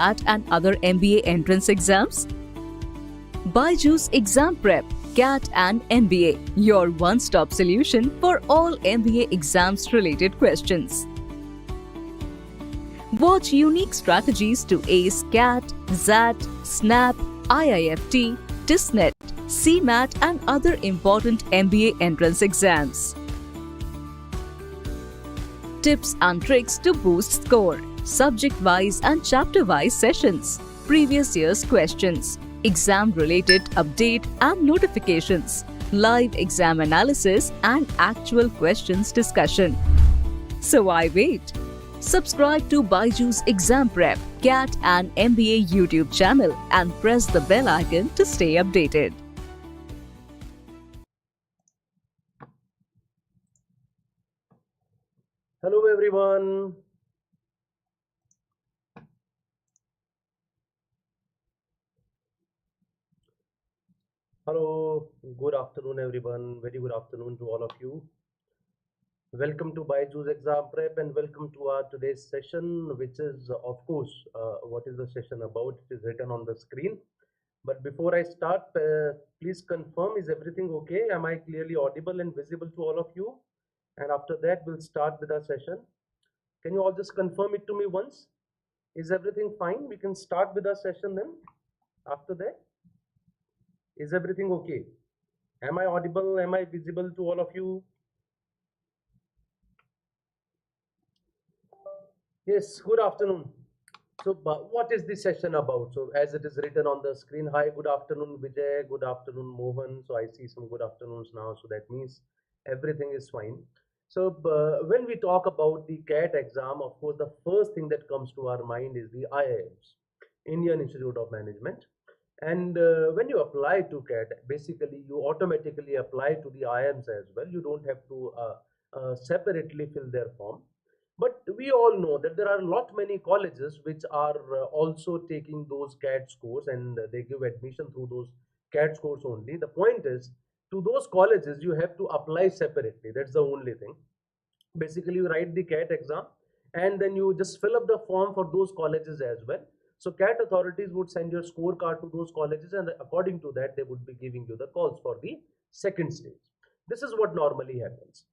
CAT and other MBA entrance exams? BYJU'S Exam Prep, CAT and MBA, your one-stop solution for all MBA exams related questions. Watch unique strategies to ace CAT, XAT, SNAP, IIFT, TISNET, CMAT and other important MBA entrance exams. Tips and tricks to boost score, subject-wise and chapter-wise sessions, previous year's questions, exam-related update and notifications, live exam analysis and actual questions discussion. So why wait? Subscribe to BYJU'S Exam Prep, CAT and MBA YouTube channel and press the bell icon to stay updated. Hello everyone. Hello, good afternoon everyone. Very good afternoon to all of you. Welcome to BYJU'S Exam Prep and welcome to our today's session, which is of course, what is the session about? It is written on the screen. But before I start, please confirm, is everything okay? Am I clearly audible and visible to all of you? And after that, we'll start with our session. Can you all just confirm it to me once? Is everything fine? We can start with our session then. After that, is everything okay? Am I audible? Am I visible to all of you? Yes, good afternoon. So what is this session about? So as it is written on the screen, hi, good afternoon Vijay, good afternoon Mohan. So I see some good afternoons now, so that means everything is fine. So when we talk about the CAT exam, of course the first thing that comes to our mind is the IIMs, Indian Institute of Management. And when you apply to CAT, basically you automatically apply to the IIMs as well. You don't have to separately fill their form. But we all know that there are a lot many colleges which are also taking those CAT scores and they give admission through those CAT scores only. The point is, to those colleges you have to apply separately. That's the only thing. Basically you write the CAT exam and then you just fill up the form for those colleges as well. So CAT authorities would send your scorecard to those colleges and according to that they would be giving you the calls for the second stage. This is what normally happens.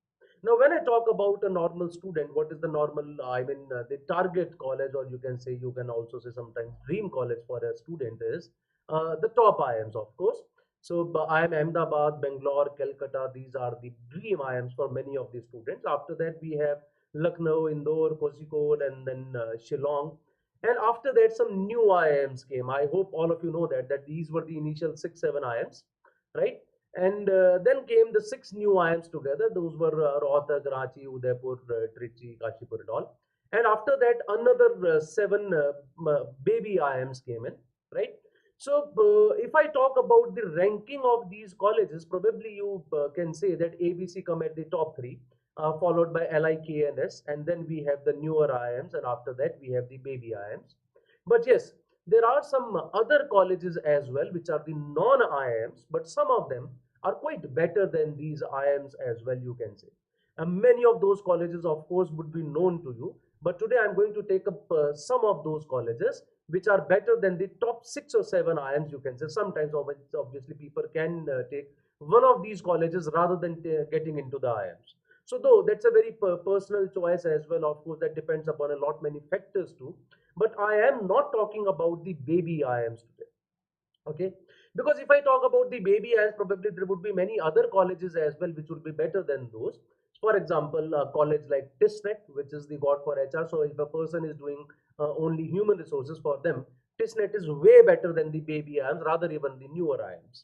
Now, when I talk about a normal student, what is the normal, the target college, or you can say, you can also say sometimes dream college for a student is the top IIMs, of course. So, IIM Ahmedabad, Bangalore, Calcutta, these are the dream IIMs for many of the students. After that, we have Lucknow, Indore, Kozhikode, and then Shillong. And after that, some new IIMs came. I hope all of you know that these were the initial 6-7 IIMs, right? And then came the 6 new IIMs together. Those were Rohtak, Ranchi, Udaipur, Trichy, Kashipur and all. And after that, another 7 baby IIMs came in, right? So if I talk about the ranking of these colleges, probably you can say that ABC come at the top 3, followed by LIKNS, and then we have the newer IIMs, and after that we have the baby IIMs. But yes, there are some other colleges as well, which are the non-IIMs, but some of them are quite better than these IIMs as well, you can say. And many of those colleges, of course, would be known to you. But today I'm going to take up some of those colleges which are better than the top 6 or 7 IIMs, you can say. Sometimes, obviously, people can take one of these colleges rather than getting into the IIMs. So, though that's a very personal choice as well, of course, that depends upon a lot many factors too. But I am not talking about the baby IIMs today. Okay, because if I talk about the baby IIMs, probably there would be many other colleges as well which would be better than those. For example, a college like TISNET, which is the god for HR. So if a person is doing only human resources, for them TISNET is way better than the baby IIMs, rather even the newer IIMs.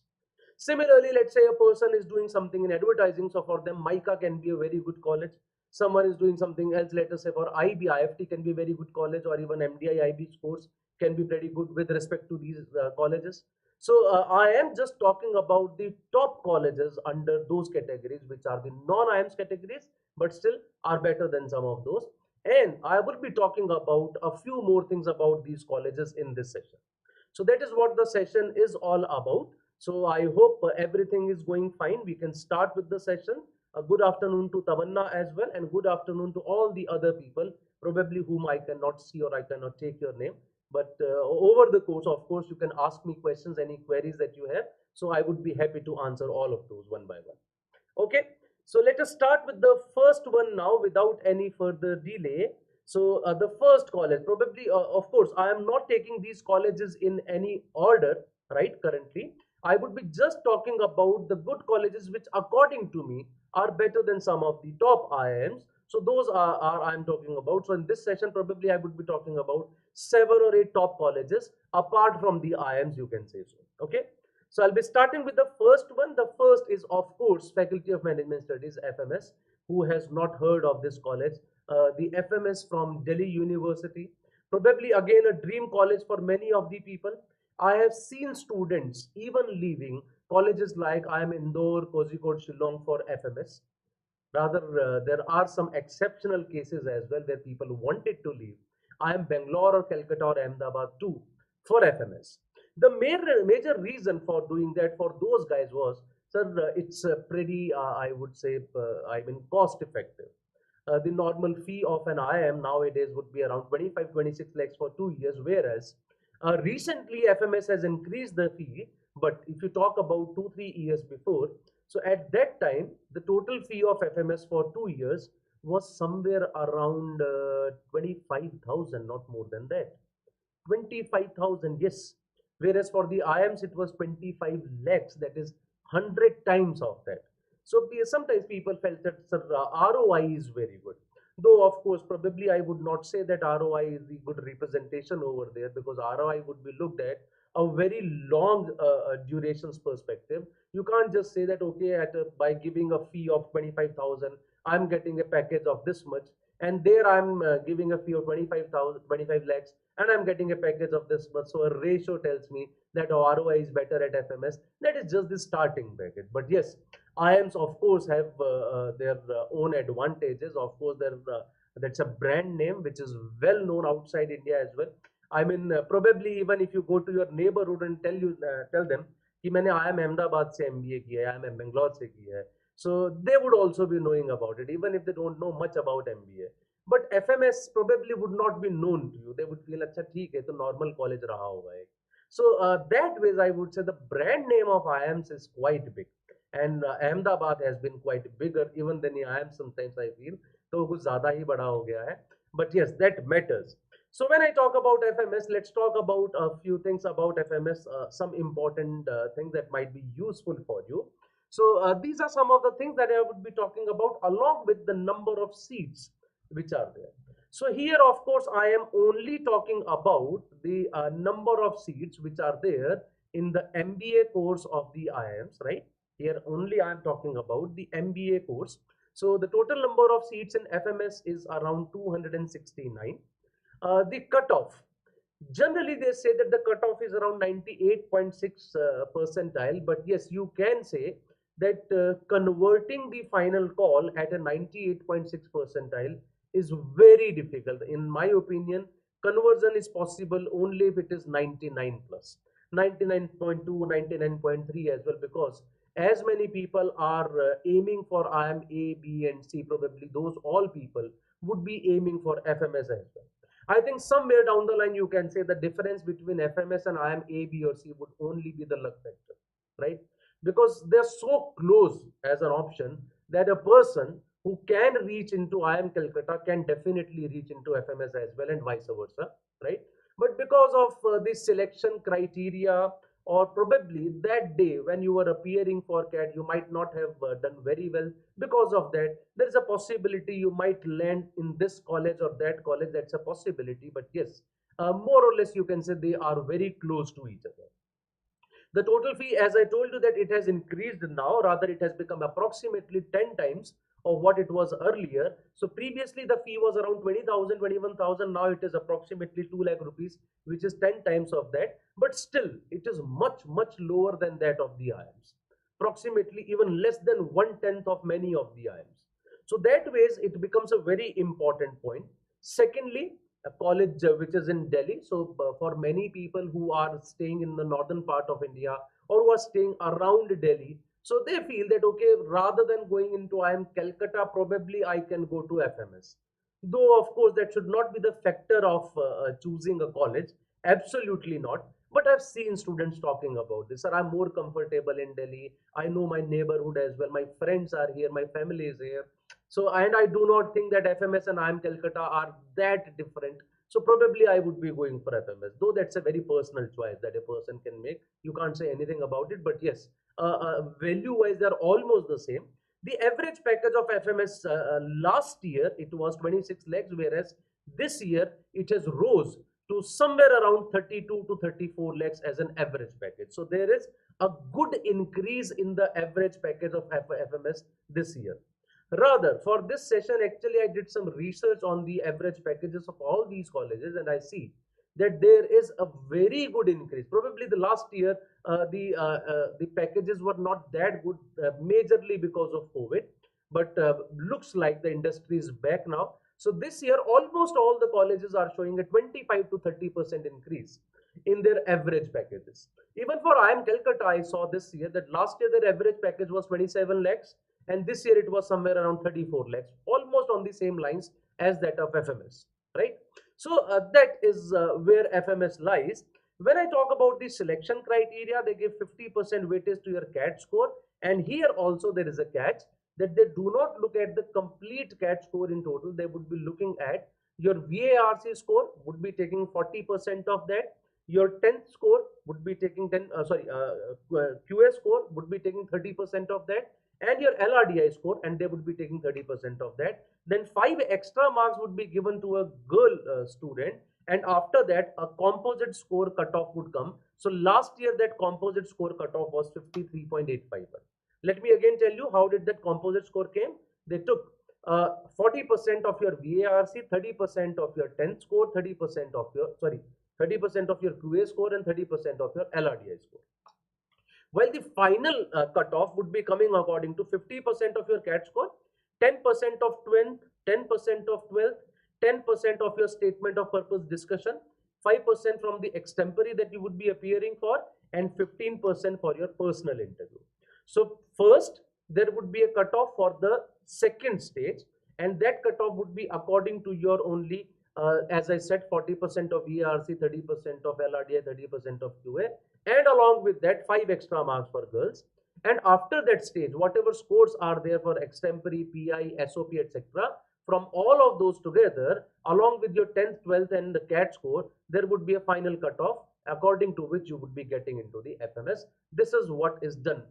Similarly, let's say a person is doing something in advertising, so for them MICA can be a very good college. Someone is doing something else, let us say for IB, IFT can be a very good college, or even MDI IB scores can be pretty good with respect to these colleges. So I am just talking about the top colleges under those categories, which are the non-IIMs categories, but still are better than some of those. And I will be talking about a few more things about these colleges in this session. So that is what the session is all about. So I hope everything is going fine. We can start with the session. A good afternoon to Tamanna as well, and good afternoon to all the other people, probably whom I cannot see or I cannot take your name. But over the course, of course, you can ask me questions, any queries that you have. So I would be happy to answer all of those one by one. Okay, so let us start with the first one now without any further delay. So the first college, probably, of course, I am not taking these colleges in any order, right? Currently, I would be just talking about the good colleges which, according to me, are better than some of the top IIMs. So those are I'm talking about. So in this session, probably I would be talking about 7 or 8 top colleges apart from the IIMs, you can say so. Okay. So I'll be starting with the first one. The first is, of course, Faculty of Management Studies, FMS. Who has not heard of this college? The FMS from Delhi University. Probably again a dream college for many of the people. I have seen students even leaving colleges like IIM Indore, Kozhikode, Shillong for FMS. Rather, there are some exceptional cases as well where people wanted to leave IIM Bangalore or Calcutta or Ahmedabad too for FMS. The major reason for doing that for those guys was, sir, it's pretty, I would say, cost effective. The normal fee of an IIM nowadays would be around 25-26 lakhs for 2 years, whereas recently FMS has increased the fee. But if you talk about 2-3 years before, so at that time, the total fee of FMS for 2 years was somewhere around 25,000, not more than that. 25,000, yes. Whereas for the IIMs, it was 25 lakhs, that is 100 times of that. So sometimes people felt that, sir, ROI is very good. Though, of course, probably I would not say that ROI is the good representation over there, because ROI would be looked at a very long durations perspective. You can't just say that, okay, by giving a fee of 25,000, I'm getting a package of this much, and there I'm giving a fee of 25,000, 25 lakhs, and I'm getting a package of this much. So a ratio tells me that ROI is better at FMS. That is just the starting bracket. But yes, IIMs, of course, have their own advantages. Of course, that's a brand name which is well known outside India as well. I mean, probably even if you go to your neighborhood and tell them कि मैंने IIM Ahmedabad से MBA किया है, IIM Bangalore से किया है, so they would also be knowing about it, even if they don't know much about MBA. But FMS probably would not be known to you. They would feel, अच्छा ठीक है, तो normal college रहा होगा एक. So that ways, I would say the brand name of IIMs is quite big, and Ahmedabad has been quite bigger even than IIM. Sometimes I feel तो कुछ ज़्यादा ही बड़ा हो गया है. But yes, that matters. So when I talk about FMS, let's talk about a few things about FMS, some important things that might be useful for you. So these are some of the things that I would be talking about, along with the number of seats which are there. So here, of course, I am only talking about the number of seats which are there in the MBA course of the IIMs, right? Here only I am talking about the MBA course. So the total number of seats in FMS is around 269. The cutoff, generally they say that the cutoff is around 98.6 percentile, but yes, you can say that converting the final call at a 98.6 percentile is very difficult. In my opinion, conversion is possible only if it is 99 plus, 99.2, 99.3 as well, because as many people are aiming for IIM A, B and C, probably those all people would be aiming for FMS as well. I think somewhere down the line you can say the difference between FMS and IIM A, B or C would only be the luck factor, right? Because they're so close as an option that a person who can reach into IIM Calcutta can definitely reach into FMS as well, and vice versa, right? But because of this selection criteria, or probably that day when you were appearing for CAT, you might not have done very well. Because of that, there is a possibility you might land in this college or that college. That's a possibility. But yes, more or less you can say they are very close to each other. The total fee, as I told you, that it has increased now, rather it has become approximately 10 times of what it was earlier. So previously the fee was around 20,000, 21,000. Now it is approximately 2 lakh rupees, which is 10 times of that. But still, it is much, much lower than that of the IIMs. Approximately even less than 1/10 of many of the IIMs. So that ways it becomes a very important point. Secondly, a college which is in Delhi. So for many people who are staying in the northern part of India or who are staying around Delhi, so they feel that, okay, rather than going into IIM Calcutta, probably I can go to FMS. Though of course that should not be the factor of choosing a college. Absolutely not. But I've seen students talking about this. Sir, I'm more comfortable in Delhi. I know my neighborhood as well. My friends are here. My family is here. So, and I do not think that FMS and IIM Calcutta are that different. So probably I would be going for FMS. Though that's a very personal choice that a person can make. You can't say anything about it. But yes, value-wise, they're almost the same. The average package of FMS last year, it was 26 lakhs, whereas this year it has rose to somewhere around 32 to 34 lakhs as an average package. So there is a good increase in the average package of FMS this year. Rather, for this session, actually, I did some research on the average packages of all these colleges, and I see that there is a very good increase. Probably the last year, the packages were not that good, majorly because of COVID, but looks like the industry is back now. So this year, almost all the colleges are showing a 25 to 30% increase in their average packages. Even for IIM Calcutta, I saw this year that last year their average package was 27 lakhs, and this year it was somewhere around 34 lakhs, almost on the same lines as that of FMS, right? So that is where FMS lies. When I talk about the selection criteria, they give 50% weightage to your CAT score, and here also there is a catch that they do not look at the complete CAT score in total. They would be looking at your VARC score, would be taking 40% of that. Your 10th score would be taking QA score would be taking 30% of that, and your LRDI score, and they would be taking 30% of that. Then 5 extra marks would be given to a girl student, and after that a composite score cutoff would come. So last year that composite score cutoff was 53.85. Let me again tell you how did that composite score came. They took 40% of your VARC, 30% of your 10th score, 30% of your 30% of your QA score, and 30% of your LRDI score. While the final cutoff would be coming according to 50% of your CAT score, 10% of 10th, 10% of 12th, 10% of your statement of purpose discussion, 5% from the extempore that you would be appearing for, and 15% for your personal interview. So first, there would be a cutoff for the second stage, and that cutoff would be according to your only, as I said, 40% of ERC, 30% of LRDI, 30% of QA, and along with that, 5 extra marks for girls. And after that stage, whatever scores are there for extempore, PI, SOP, etc., from all of those together, along with your 10th, 12th, and the CAT score, there would be a final cutoff according to which you would be getting into the FMS. This is what is done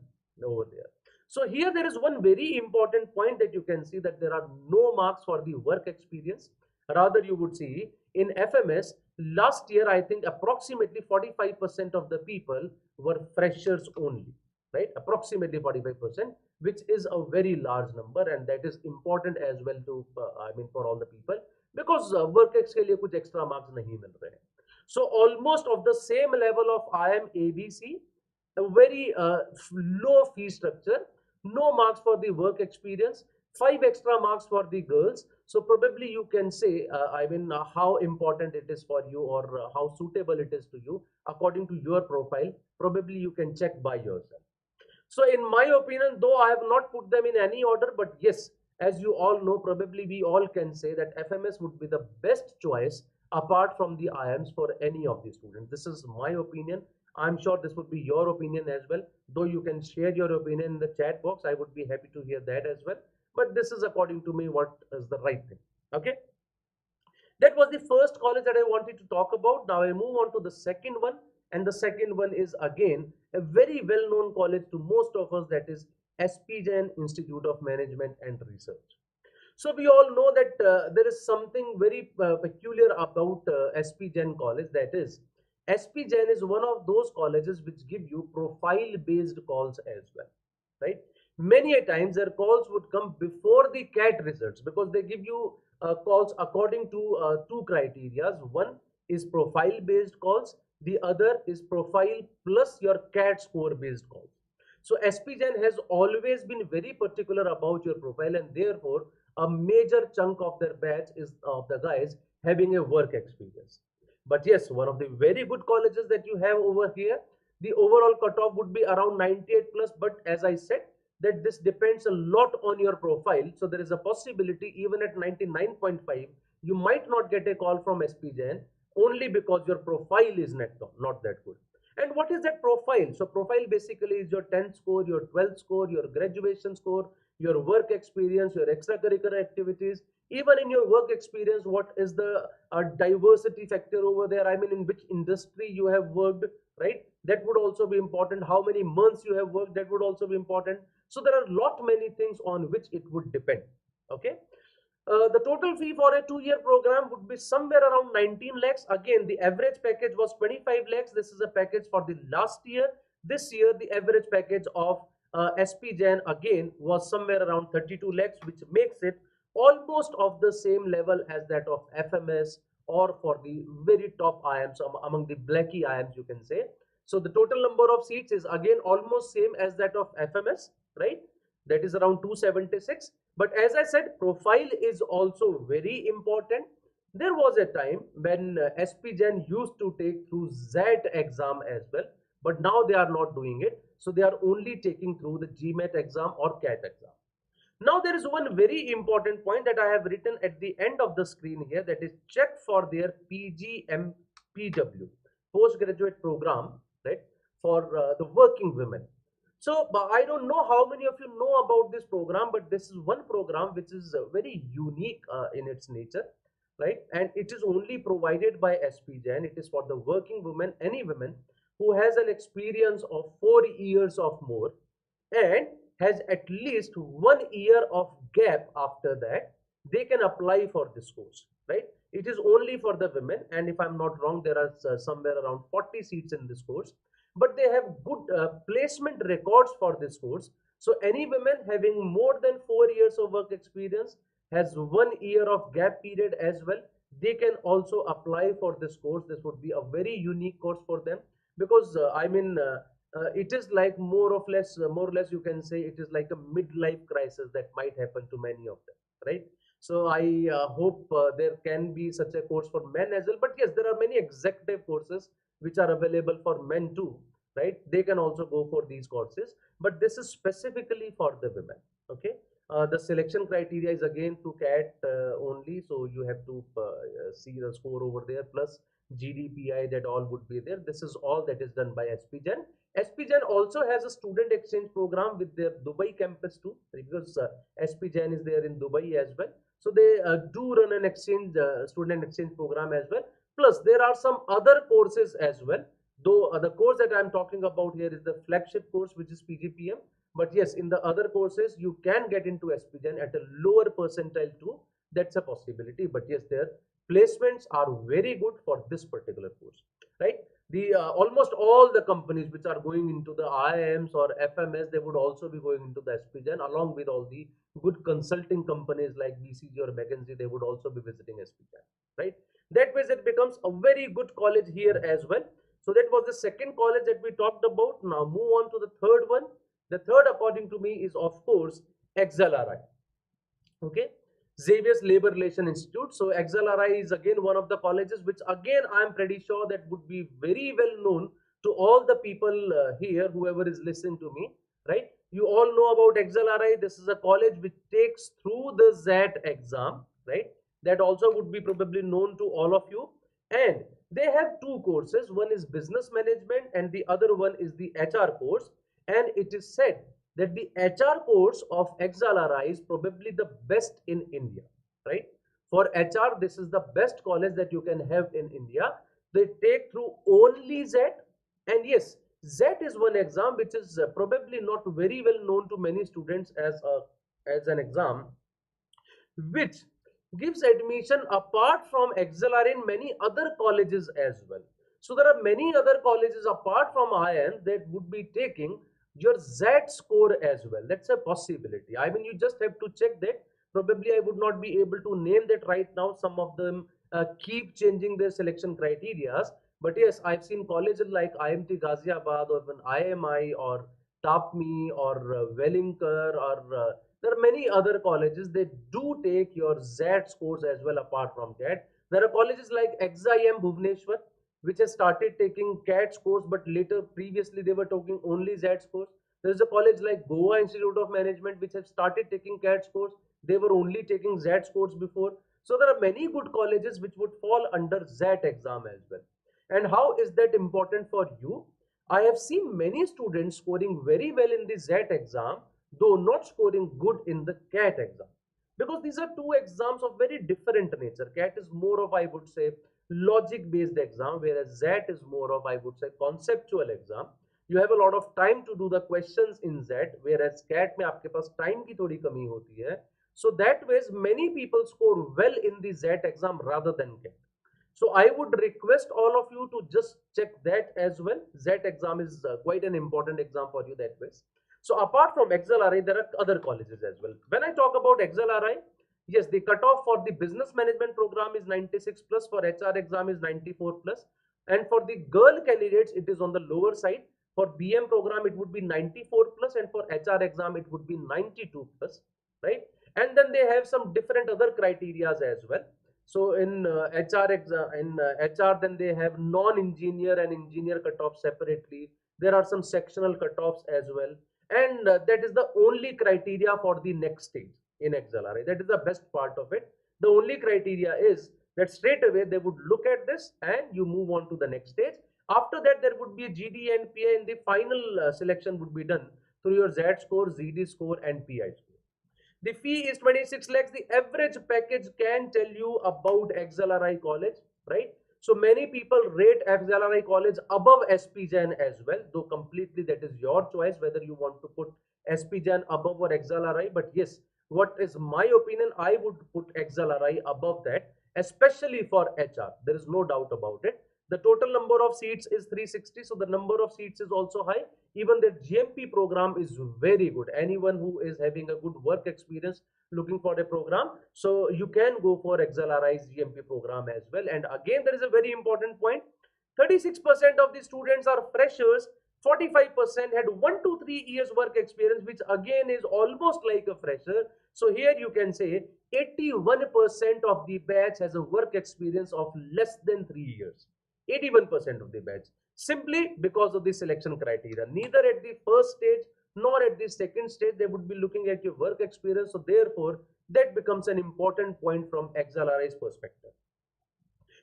over there. So here there is one very important point that you can see, that there are no marks for the work experience. Rather, you would see in FMS last year, I think approximately 45% of the people were freshers only, right? Approximately 45%, which is a very large number, and that is important as well to for all the people, because work ex के लिए कुछ extra marks नहीं मिल रहे हैं. So almost of the same level of IIM ABC, a very low fee structure, no marks for the work experience, 5 extra marks for the girls. So probably you can say, how important it is for you, or how suitable it is to you according to your profile. Probably you can check by yourself. So in my opinion, though I have not put them in any order, but yes, as you all know, probably we all can say that FMS would be the best choice apart from the IIMs for any of the students. This is my opinion. I'm sure this would be your opinion as well. Though you can share your opinion in the chat box, I would be happy to hear that as well. But this is according to me what is the right thing. Okay. That was the first college that I wanted to talk about. Now I move on to the second one. And the second one is again a very well-known college to most of us, that is SP Jain Institute of Management and Research. So we all know that there is something very peculiar about SP Jain College, that is SP Jain is one of those colleges which give you profile-based calls as well, right? Many a times their calls would come before the CAT results, because they give you calls according to 2 criteria. One is profile-based calls, the other is profile plus your CAT score based calls. So SP Jain has always been very particular about your profile, and therefore a major chunk of their batch is of the guys having a work experience. But yes, one of the very good colleges that you have over here, the overall cutoff would be around 98 plus. But as I said, that this depends a lot on your profile. So there is a possibility even at 99.5, you might not get a call from SP Jain. only because your profile is not that good. And what is that profile? So profile basically is your 10th score, your 12th score, your graduation score, your work experience, your extracurricular activities. Even in your work experience, what is the diversity factor over there? I mean, in which industry you have worked, right? That would also be important. How many months you have worked, that would also be important. So there are lot many things on which it would depend. Okay. The total fee for a 2-year program would be somewhere around 19 lakhs. Again, the average package was 25 lakhs. This is a package for the last year. This year, the average package of SP Jain again was somewhere around 32 lakhs, which makes it almost of the same level as that of FMS, or for the very top IIMs, among the blacky IIMs, you can say. So the total number of seats is again almost same as that of FMS, right? That is around 276. But as I said, profile is also very important. There was a time when SP Jain used to take through ZAT exam as well, but now they are not doing it. So they are only taking through the GMAT exam or CAT exam. Now there is one very important point that I have written at the end of the screen here, that is check for their PGMPW, postgraduate program, right, for the working women. So I don't know how many of you know about this program, but this is one program which is very unique in its nature, right? And it is only provided by SP Jain. It is for the working women, any women who has an experience of 4 years or more, and has at least 1 year of gap after that, they can apply for this course, right? It is only for the women, and if I'm not wrong, there are somewhere around 40 seats in this course, but they have good placement records for this course. So any women having more than 4 years of work experience, has 1 year of gap period as well, they can also apply for this course. This would be a very unique course for them, because it is like more or less you can say it is like a midlife crisis that might happen to many of them, right? So I hope there can be such a course for men as well. But yes, there are many executive courses which are available for men too, right? They can also go for these courses, but this is specifically for the women. Okay. The selection criteria is again to CAT only, so you have to see the score over there, plus GDPI, that all would be there. This is all that is done by SP Jain. SP Jain also has a student exchange program with their Dubai campus too, because SP Jain is there in Dubai as well. So they do run an exchange student exchange program as well. Plus there are some other courses as well, though the course that I'm talking about here is the flagship course, which is PGPM. But yes, in the other courses you can get into SP Jain at a lower percentile too. That's a possibility. But yes, their placements are very good for this particular course, right? The almost all the companies which are going into the IIMs or FMS, they would also be going into the SP Jain, along with all the good consulting companies like BCG or McKinsey. They would also be visiting SP Jain, right? That way it becomes a very good college here as well. So that was the second college that we talked about. Now move on to the third one. The third, according to me, is of course XLRI. Okay, Xavier's Labor Relation Institute. So XLRI is again one of the colleges which again I'm pretty sure that would be very well known to all the people here, whoever is listening to me, right? You all know about XLRI. This is a college which takes through the ZAT exam, right? That also would be probably known to all of you. And they have two courses. One is business management and the other one is the HR course. And it is said that the HR course of XLRI is probably the best in India, right? For HR, this is the best college that you can have in India. They take through only ZAT, and yes, ZAT is one exam which is probably not very well known to many students as an exam, which gives admission apart from XLRI in many other colleges as well. So there are many other colleges apart from IIM that would be taking your ZAT score as well. That's a possibility. I mean, you just have to check that. Probably I would not be able to name that right now. Some of them keep changing their selection criteria. But yes, I've seen colleges like IMT Ghaziabad or even IMI or TAPMI or Wellinger, or there are many other colleges. They do take your ZAT scores as well apart from CAT. There are colleges like XIM Bhubaneswar, which has started taking CAT scores, but later previously they were taking only ZAT scores. There is a college like Goa Institute of Management which has started taking CAT scores. They were only taking ZAT scores before. So there are many good colleges which would fall under ZAT exam as well. And how is that important for you? I have seen many students scoring very well in the ZAT exam, though not scoring good in the CAT exam. Because these are two exams of very different nature. CAT is more of, I would say, logic based exam, whereas ZAT is more of, I would say, conceptual exam. You have a lot of time to do the questions in ZAT, whereas CAT में आपके पास time की थोड़ी कमी होती है. So that ways many people score well in the ZAT exam rather than CAT. So I would request all of you to just check that as well. ZAT exam is quite an important exam for you that ways. So apart from XLRI, there are other colleges as well. When I talk about XLRI, yes, the cutoff for the business management program is 96 plus, for HR exam is 94 plus, and for the girl candidates it is on the lower side. For BM program it would be 94 plus, and for HR exam it would be 92 plus, right? And then they have some different other criterias as well. So in HR, then they have non-engineer and engineer cutoff separately. There are some sectional cutoffs as well, and that is the only criteria for the next stage in XLRI. That is the best part of it. The only criteria is that straight away they would look at this and you move on to the next stage. After that, there would be a GD and PI, and the final selection would be done through your Z score, ZD score, and PI score. The fee is 26 lakhs. The average package can tell you about XLRI college, right? So many people rate XLRI college above SP Jain as well, though completely that is your choice whether you want to put SP Jain above or XLRI. But yes, what is my opinion, I would put XLRI above that, especially for HR. There is no doubt about it. The total number of seats is 360, so the number of seats is also high. Even the GMP program is very good. Anyone who is having a good work experience looking for a program, so you can go for XLRI's GMP program as well. And again, there is a very important point. 36% of the students are freshers. 45% had 1 to 3 years work experience, which again is almost like a fresher. So here you can say 81% of the batch has a work experience of less than 3 years. 81% of the batch, simply because of the selection criteria. Neither at the first stage nor at the second stage they would be looking at your work experience. So therefore that becomes an important point from XLRI's perspective.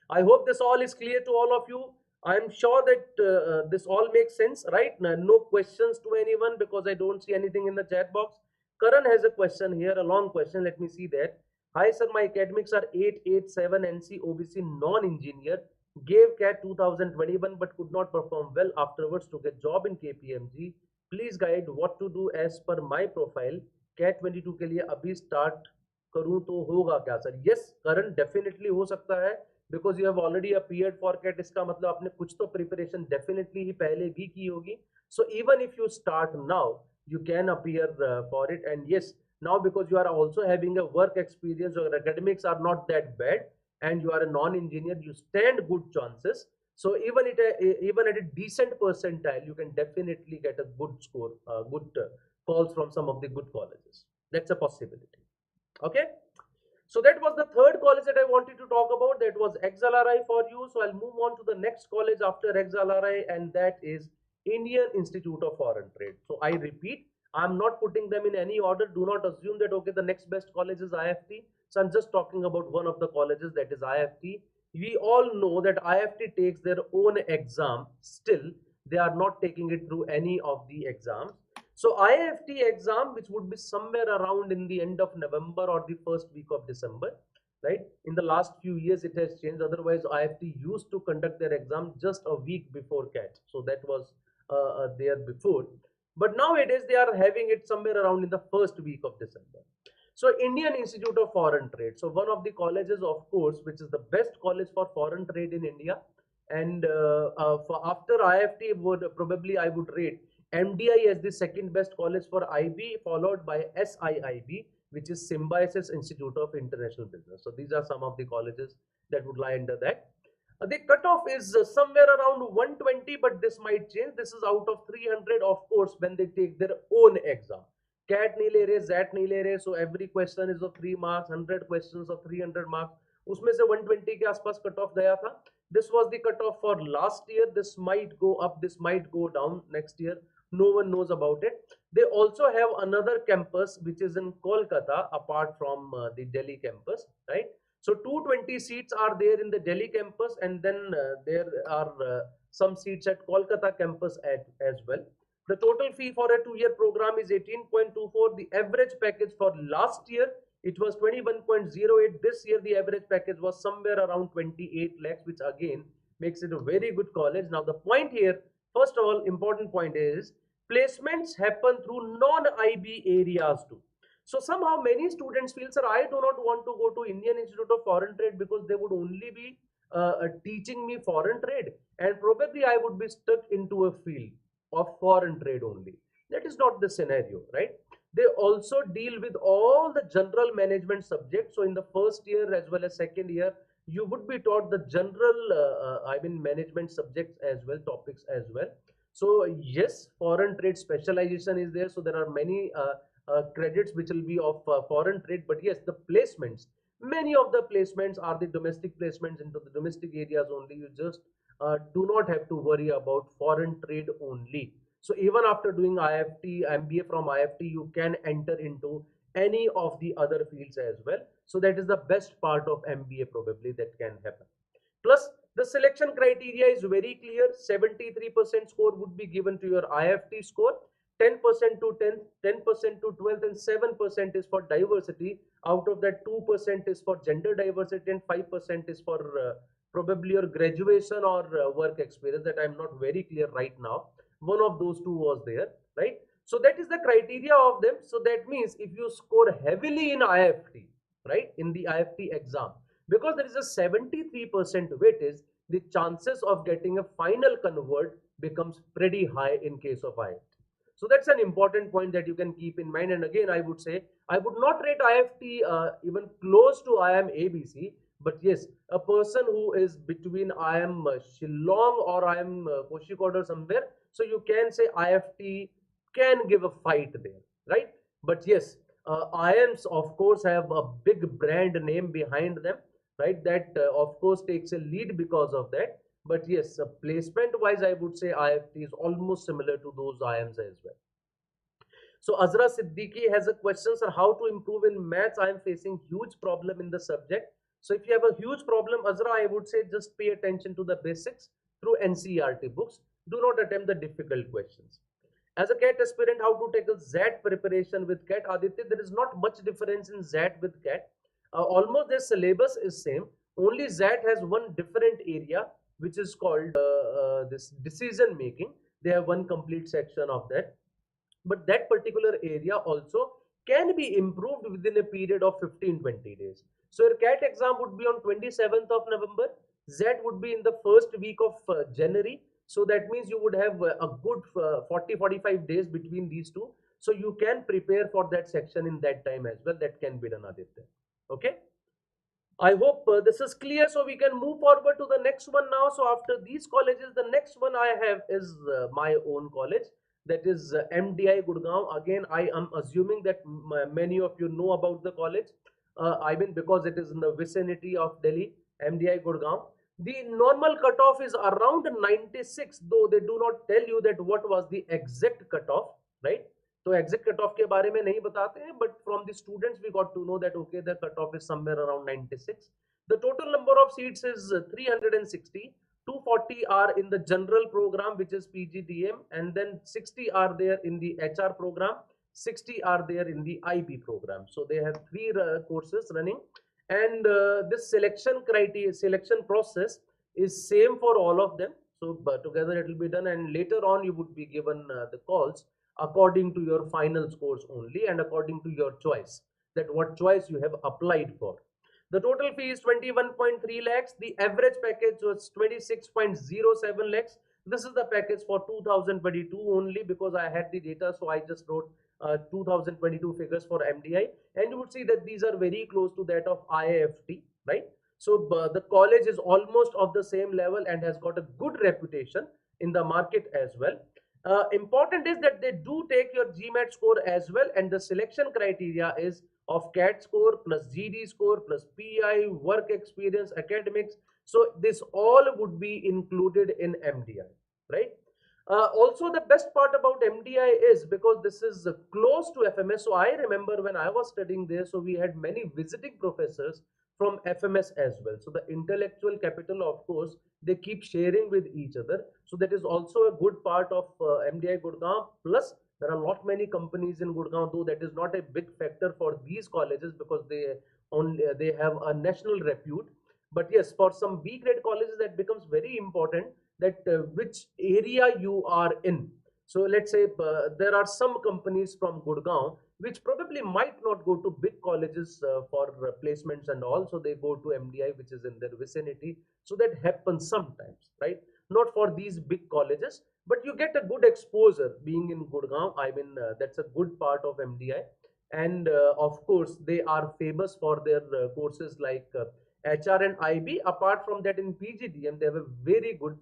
I hope this all is clear to all of you. I am sure that this all makes sense, right? No questions to anyone because I don't see anything in the chat box. Karan has a question here, a long question. Let me see that. Hi sir, my academics are 887 NC OBC non-engineer. Gave CAT 2021 but could not perform well afterwards to get job in KPMG. Please guide what to do as per my profile. CAT 22 के लिए अभी start करूँ तो होगा क्या sir? Yes, Karan, definitely हो सकता है because you have already appeared for CAT. इसका मतलब आपने कुछ तो preparation definitely ही पहले भी की होगी. So even if you start now, you can appear for it. And yes, now because you are also having a work experience, your academics are not that bad, and you are a non-engineer, you stand good chances. So even at a decent percentile, you can definitely get a good score, good calls from some of the good colleges. That's a possibility. Okay. So that was the third college that I wanted to talk about. That was XLRI for you. So I'll move on to the next college after XLRI, and that is Indian Institute of Foreign Trade. So I repeat, I'm not putting them in any order. Do not assume that, okay, the next best college is IIFT. So I'm just talking about one of the colleges, that is IIFT. We all know that IIFT takes their own exam. Still, they are not taking it through any of the exams. So IIFT exam, which would be somewhere around in the end of November or the first week of December, right? In the last few years, it has changed. Otherwise, IIFT used to conduct their exam just a week before CAT. So that was there before. But nowadays, they are having it somewhere around in the first week of December. So Indian Institute of Foreign Trade. So one of the colleges, of course, which is the best college for foreign trade in India. And for after IIFT, I would rate MDI as the second best college for IB, followed by SIIB, which is Symbiosis Institute of International Business. So these are some of the colleges that would lie under that. The cutoff is somewhere around 120, but this might change. This is out of 300, of course, when they take their own exam. CAT नहीं ले रहे, ZAT नहीं ले रहे, so every question is of 3 marks, 100 questions of 300 marks. उसमें से 120 के आसपास कट ऑफ गया था. This was the cut off for last year. This might go up, this might go down next year. No one knows about it. They also have another campus which is in Kolkata apart from the Delhi campus, right? So 220 seats are there in the Delhi campus, and then there are some seats at Kolkata campus as well. The total fee for a 2-year program is 18.24. The average package for last year, it was 21.08. This year the average package was somewhere around 28 lakhs, which again makes it a very good college. Now the point here, first of all, important point is placements happen through non-IB areas too. So somehow many students feel, sir, I do not want to go to Indian Institute of Foreign Trade because they would only be teaching me foreign trade, and probably I would be stuck into a field of foreign trade only. That is not the scenario, right? They also deal with all the general management subjects. So in the first year as well as second year, you would be taught the general, management subjects as well, topics as well. So yes, foreign trade specialization is there. So there are many credits which will be of foreign trade. But yes, the placements, many of the placements are the domestic placements into the domestic areas only. You just do not have to worry about foreign trade only. So even after doing IIFT, MBA from IIFT, you can enter into any of the other fields as well. So that is the best part of MBA probably that can happen. Plus, the selection criteria is very clear. 73% score would be given to your IIFT score, 10% to 10th, 10% to 12th, and 7% is for diversity. Out of that, 2% is for gender diversity and 5% is for probably your graduation or work experience. That I'm not very clear right now. One of those two was there, right? So that is the criteria of them. So that means if you score heavily in IIFT, right, in the IIFT exam, because there is a 73% weightage, the chances of getting a final convert becomes pretty high in case of IIFT. So that's an important point that you can keep in mind. And again, I would say I would not rate IIFT even close to IIM ABC. But yes, a person who is between IIM Shillong or IIM Kozhikode or somewhere, so you can say IIFT can give a fight there, right? But yes, IIMs of course have a big brand name behind them, right? That of course takes a lead because of that. But yes, placement wise, I would say IIFT is almost similar to those IIMs as well. So Azra Siddiqui has a question, sir, how to improve in maths? I am facing huge problem in the subject. So if you have a huge problem, Azra, I would say just pay attention to the basics through NCERT books. Do not attempt the difficult questions. As a CAT aspirant, how to tackle ZAT preparation with CAT? Aditya, there is not much difference in ZAT with CAT. Almost their syllabus is same. Only ZAT has one different area, which is called this decision making. They have one complete section of that. But that particular area also can be improved within a period of 15-20 days. So your CAT exam would be on 27th of November. ZAT would be in the first week of January. So that means you would have a good 40-45 days between these two. So you can prepare for that section in that time as well. That can be done, Aditya. Okay. I hope this is clear. So we can move forward to the next one now. So after these colleges, the next one I have is my own college. That is MDI Gurgaon. Again, I am assuming that many of you know about the college. I mean, because it is in the vicinity of Delhi, MDI Gurgaon. The normal cutoff is around 96, though they do not tell you that what was the exact cutoff, right? So exact cutoff के बारे में नहीं बताते हैं, but from the students we got to know that okay, the cutoff is somewhere around 96. The total number of seats is 360. 240 are in the general program, which is PGDM, and then 60 are there in the HR program, 60 are there in the IB program. So they have three courses running, and this selection criteria, selection process is same for all of them. So together it will be done, and later on you would be given the calls according to your final scores only and according to your choice, that what choice you have applied for. The total fee is 21.3 lakhs. The average package was 26.07 lakhs. This is the package for 2022 only, because I had the data, so I just wrote 2022 figures for MDI, and you would see that these are very close to that of IIFT, right? So the college is almost of the same level and has got a good reputation in the market as well. Important is that they do take your GMAT score as well, and the selection criteria is of CAT score plus GD score plus PI, work experience, academics. So this all would be included in MDI, right? Also, the best part about MDI is because this is close to FMS. So I remember when I was studying there, so we had many visiting professors from FMS as well. So the intellectual capital, of course, they keep sharing with each other. So that is also a good part of MDI Gurgaon. Plus, there are a lot many companies in Gurgaon, though that is not a big factor for these colleges because they have a national repute. But yes, for some B grade colleges, that becomes very important, that which area you are in. So let's say there are some companies from Gurgaon which probably might not go to big colleges for placements and all, so they go to MDI which is in their vicinity. So that happens sometimes, right? Not for these big colleges, but you get a good exposure being in Gurgaon. I mean, that's a good part of MDI. And of course, they are famous for their courses like HR and IB. Apart from that, in PGDM, they have a very good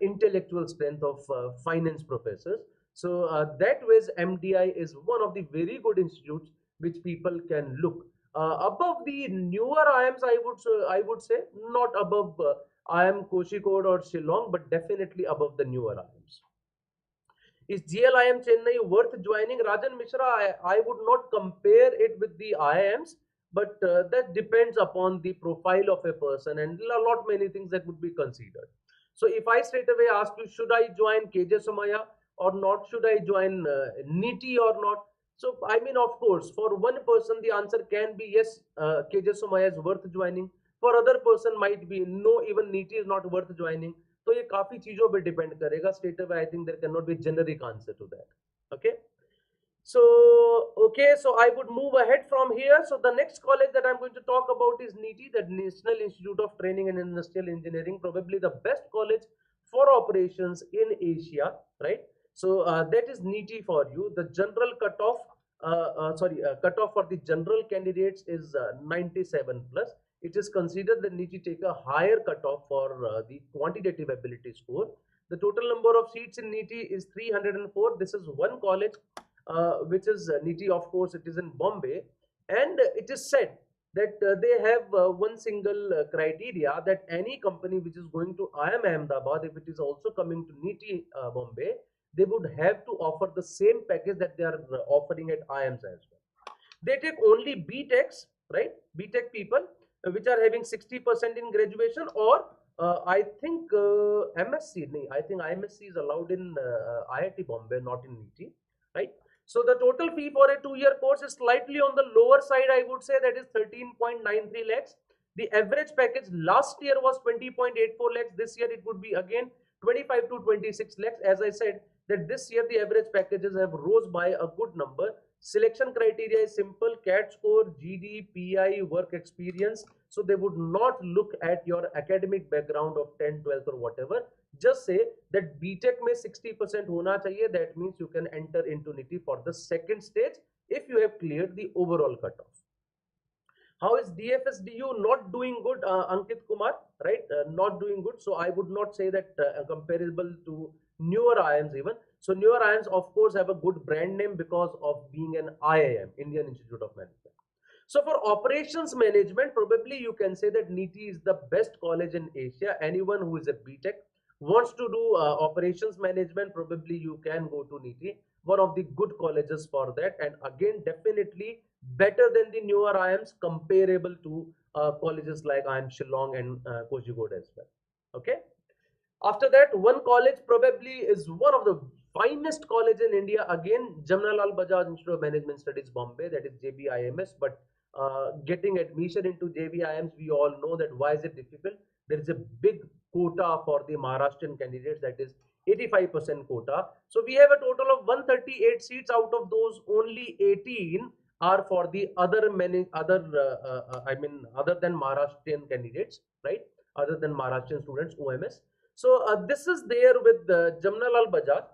intellectual strength of finance professors. So that ways MDI is one of the very good institutes which people can look. Above the newer IIMs, I would say not above IIM Kozhikode or Shillong, but definitely above the newer IIMs. Is GLIM Chennai worth joining? Rajan Mishra, I would not compare it with the IIMs, but that depends upon the profile of a person and a lot many things that would be considered. So if I straight away ask you, should I join KJ Somaya or not? Should I join NITI or not? So I mean, of course, for one person the answer can be yes, KJ Somaya is worth joining. For other person might be no, even NITI is not worth joining. तो ये काफी चीजों पे depend करेगा. Straight away I think there cannot be a generic answer to that. Okay, so I would move ahead from here. So the next college that I'm going to talk about is NITI, the National Institute of Training and Industrial Engineering, probably the best college for operations in Asia, right? So that is NITI for you. The general cutoff cutoff for the general candidates is 97 plus. It is considered that NITI take a higher cutoff for the quantitative ability score. The total number of seats in NITI is 304. This is one college which is NITI, of course, it is in Bombay. And it is said that they have one single criteria, that any company which is going to IIM Ahmedabad, if it is also coming to NITI Bombay, they would have to offer the same package that they are offering at IIMs as well. They take only BTechs, right? BTech people which are having 60% in graduation, or I think MSc. I think IMSc is allowed in IIT Bombay, not in NITI, right? So the total fee for a 2-year course is slightly on the lower side, I would say, that is 13.93 lakhs. The average package last year was 20.84 lakhs. This year it would be again 25 to 26 lakhs. As I said, that this year the average packages have rose by a good number. Selection criteria is simple: CAT score, GD, PI, work experience. So they would not look at your academic background of 10, 12 or whatever. Just say that BTech में 60% होना चाहिए. That means you can enter into NITI for the second stage if you have cleared the overall cutoff. How is DFSDU not doing good, Ankit Kumar, right? Not doing good. So I would not say that comparable to newer IIMs even. So newer IIMs, of course, have a good brand name because of being an IIM, Indian Institute of Management. So for operations management, probably you can say that NITI is the best college in Asia. Anyone who is a BTech wants to do operations management, probably you can go to NITI, one of the good colleges for that. And again, definitely better than the newer IIMs, comparable to colleges like IIM Shillong and Kozhikode as well. Okay. After that, one college probably is one of the finest college in India. Again, Jamnalal Bajaj Institute of Management Studies, Bombay, that is JBIMS. But getting admission into JBIMS, we all know that why is it difficult? There is a big quota for the Maharashtrian candidates, that is 85% quota. So we have a total of 138 seats. Out of those, only 18 are for the other other than Maharashtrian candidates, right? Other than Maharashtrian students, OMS. So this is there with Jamnalal Bajaj.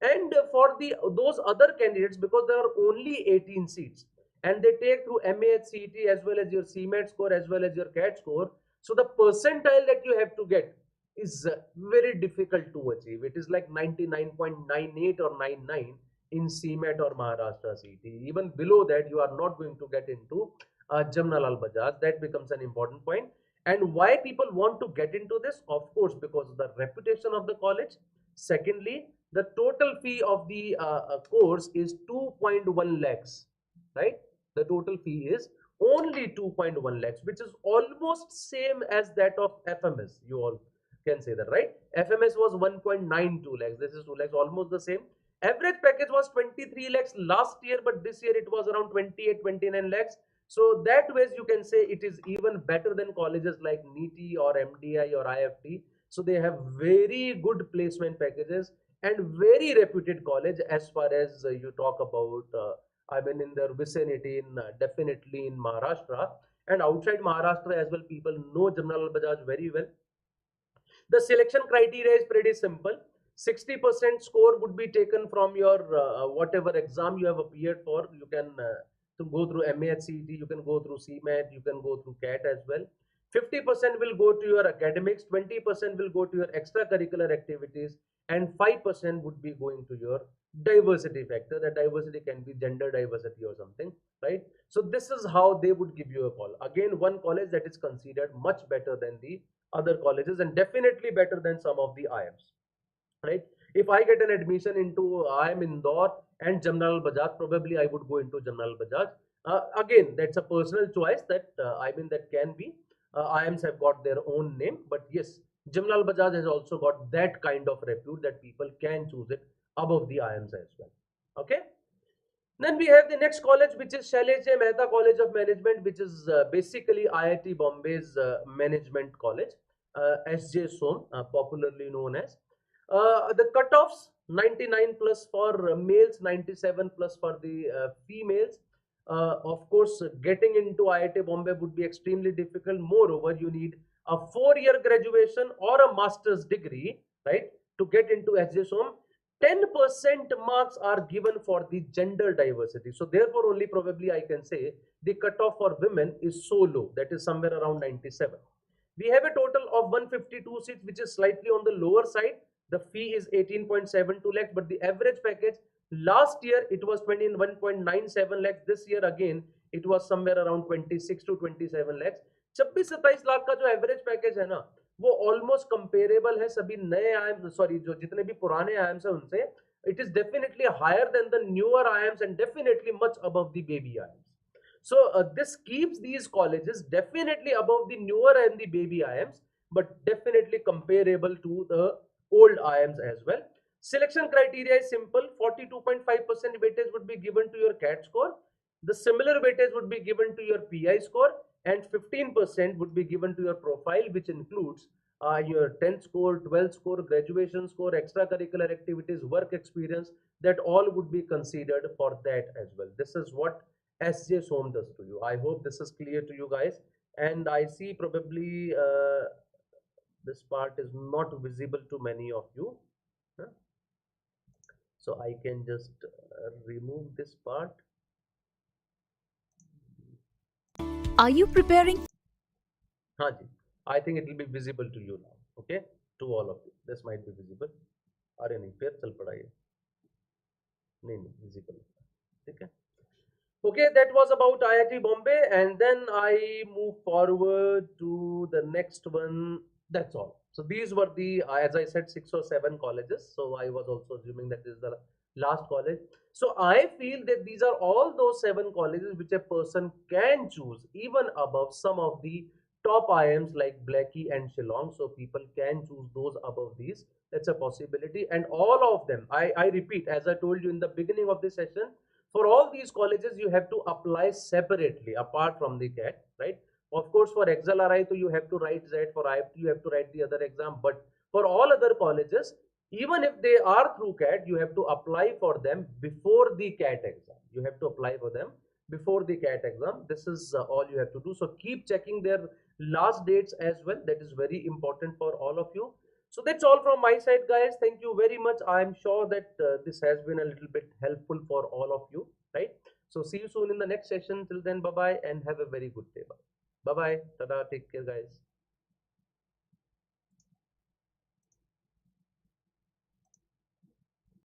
And for those other candidates, because there are only 18 seats, and they take through MAHCET as well as your CMAT score as well as your CAT score. So the percentile that you have to get is very difficult to achieve. It is like 99.98 or 99 in CMAT or Maharashtra CET. Even below that, you are not going to get into Jamnalal Bajaj. That becomes an important point. And why people want to get into this? Of course, because of the reputation of the college. Secondly, the total fee of the course is 2.1 lakhs, right? The total fee is only 2.1 lakhs, which is almost same as that of FMS. You all can say that, right? FMS was 1.92 lakhs. This is 2 lakhs, almost the same. Average package was 23 lakhs last year, but this year it was around 28, 29 lakhs. So that ways you can say it is even better than colleges like NITI or MDI or IIFT. So they have very good placement packages and very reputed college as far as you talk about I mean in their vicinity in definitely in Maharashtra and outside Maharashtra as well. People know Jamnalal Bajaj very well. The selection criteria is pretty simple. 60% score would be taken from your whatever exam you have appeared for. You can to go through MAHCET, you can go through CMAT, you can go through CAT as well. 50% will go to your academics, 20% will go to your extracurricular activities, and 5% would be going to your diversity factor. That diversity can be gender diversity or something, right? So this is how they would give you a call. Again, one college that is considered much better than the other colleges and definitely better than some of the IIMs, right? If I get an admission into IIM Indore and Jamnalal Bajaj, probably I would go into Jamnalal Bajaj. Again, that's a personal choice that I mean that can be. IIMs have got their own name, but yes, Jamnalal Bajaj has also got that kind of repute that people can choose it above the IIMs as well. Okay. Then we have the next college, which is Shailesh Mehta College of Management, which is basically IIT Bombay's management college, SJ Som, popularly known as. The cutoffs 99 plus for males, 97 plus for the females. Of course, getting into IIT Bombay would be extremely difficult. Moreover, you need a 4-year graduation or a master's degree, right, to get into SJ Som. 10% marks are given for the gender diversity. So therefore only probably I can say the cutoff for women is so low, that is somewhere around 97. We have a total of 152 seats, which is slightly on the lower side. The fee is 18.72 lakhs, but the average package last year it was 21.97 lakhs. This year again it was somewhere around 26 to 27 lakhs. 26-27 lakh का जो average package है ना, वो almost comparable है सभी नए IM, sorry जो जितने भी पुराने आईएम्स है उनसे. It is definitely higher than the newer IIMs and definitely much above the baby IIMs. So this keeps these colleges definitely above the newer and the baby IIMs, but definitely comparable to the old IIMs as well. Selection criteria is simple. 42.5% weightage would be given to your CAT score. The similar weightage would be given to your PI score, and 15% would be given to your profile, which includes your 10th score, 12th score, graduation score, extracurricular activities, work experience. That all would be considered for that as well. This is what SJ Som does to you. I hope this is clear to you guys. And I see probably this part is not visible to many of you. Huh? So I can just remove this part. Are you preparing? हाँ जी, I think it will be visible to you now. Okay, to all of you. This might be visible. अरे नहीं, फिर चल पड़ा ये. नहीं visible. ठीक है. Okay, that was about IIT Bombay, and then I move forward to the next one. That's all. So these were the, as I said, 6 or 7 colleges. So I was also assuming that this is the last college. So I feel that these are all those 7 colleges which a person can choose even above some of the top IIMs like Blackie and Shillong. So people can choose those above these. That's a possibility. And all of them, I repeat, as I told you in the beginning of this session, for all these colleges, you have to apply separately apart from the CAT, right? Of course, for XLRI, you have to write Z. For IIFT, you have to write the other exam. But for all other colleges, even if they are through CAT, you have to apply for them before the CAT exam. You have to apply for them before the CAT exam. This is all you have to do. So keep checking their last dates as well. That is very important for all of you. So that's all from my side, guys. Thank you very much. I'm sure that this has been a little bit helpful for all of you, right? So see you soon in the next session. Till then, bye-bye and have a very good day. Bye-bye. Tada. Take care, guys.